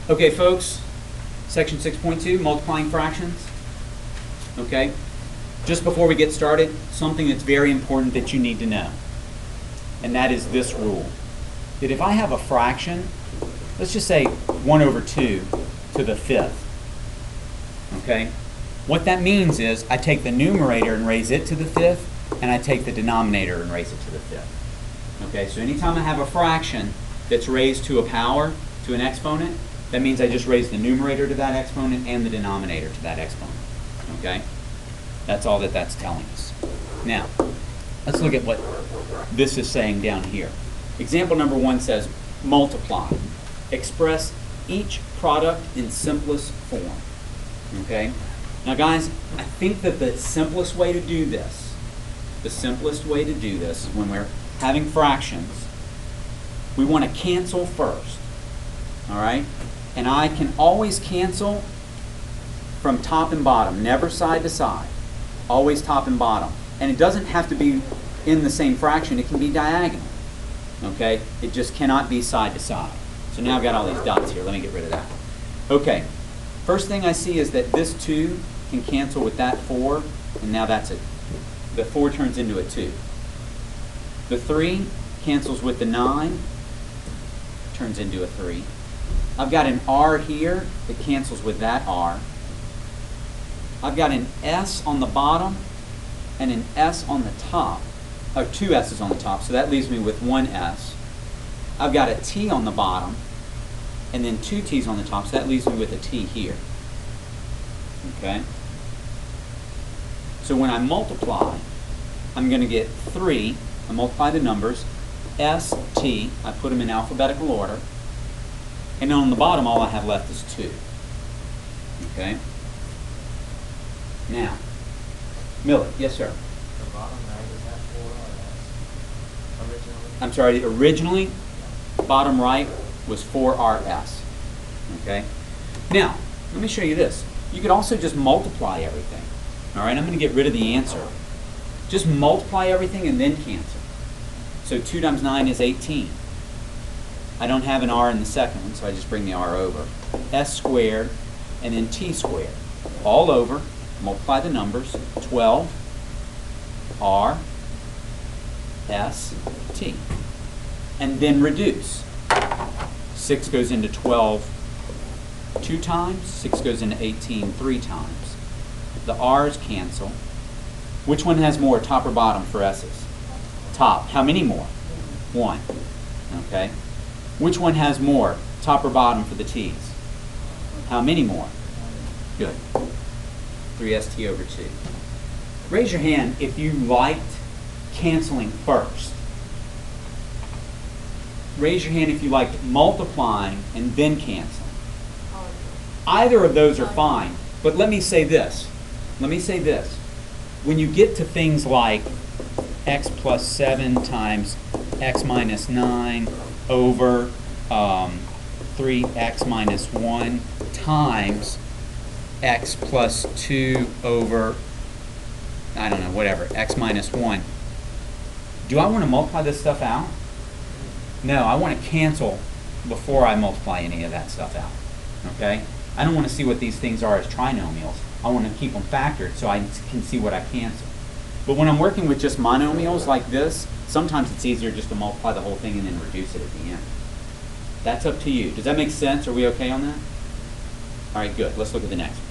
Okay, folks, section 6.2, multiplying fractions. Okay, just before we get started, something that's very important that you need to know, and that is this rule. That if I have a fraction, let's just say 1 over 2 to the 5th, okay? What that means is I take the numerator and raise it to the 5th, and I take the denominator and raise it to the 5th. Okay, so anytime I have a fraction that's raised to a power, to an exponent, that means I just raise the numerator to that exponent and the denominator to that exponent. Okay? That's all that that's telling us. Now, let's look at what this is saying down here. Example number 1 says, multiply. Express each product in simplest form. Okay? Now guys, I think that the simplest way to do this, is when we're having fractions, we want to cancel first. Alright? And I can always cancel from top and bottom, never side to side. Always top and bottom. And it doesn't have to be in the same fraction, it can be diagonal. Okay? It just cannot be side to side. So now I've got all these dots here. Let me get rid of that. Okay. First thing I see is that this 2 can cancel with that 4, and now that's it. The 4 turns into a 2. The 3 cancels with the 9, turns into a 3. I've got an R here that cancels with that R. I've got an S on the bottom and an S on the top, or 2 S's on the top, so that leaves me with 1 S. I've got a T on the bottom and then 2 T's on the top, so that leaves me with a T here. Okay? So when I multiply, I'm going to get 3, I multiply the numbers, S, T, I put them in alphabetical order, and then on the bottom all I have left is 2. Okay? Now, Miller, yes sir? The bottom right, is that 4 or S? Originally? I'm sorry, originally, bottom right was 4RS. Okay? Now, let me show you this. You could also just multiply everything. Alright, I'm going to get rid of the answer. Just multiply everything and then cancel. So 2 times 9 is 18. I don't have an R in the second one, so I just bring the R over. S squared and then T squared. All over, multiply the numbers, 12, R, S, T. And then reduce. 6 goes into 12 2 times, 6 goes into 18 3 times. The R's cancel. Which one has more, top or bottom for S's? Top. How many more? 1. Okay. Which one has more, top or bottom for the T's? How many more? Good. 3ST over 2. Raise your hand if you liked canceling first. Raise your hand if you liked multiplying and then canceling. Either of those are fine, but let me say this. When you get to things like x plus 7 times x minus 9 over 3x minus 1 times x plus 2 over, I don't know, whatever, x minus 1. Do I want to multiply this stuff out? No, I want to cancel before I multiply any of that stuff out. Okay? I don't want to see what these things are as trinomials. I want to keep them factored so I can see what I cancel. But when I'm working with just monomials like this, sometimes it's easier just to multiply the whole thing and then reduce it at the end. That's up to you. Does that make sense? Are we okay on that? All right, good. Let's look at the next one.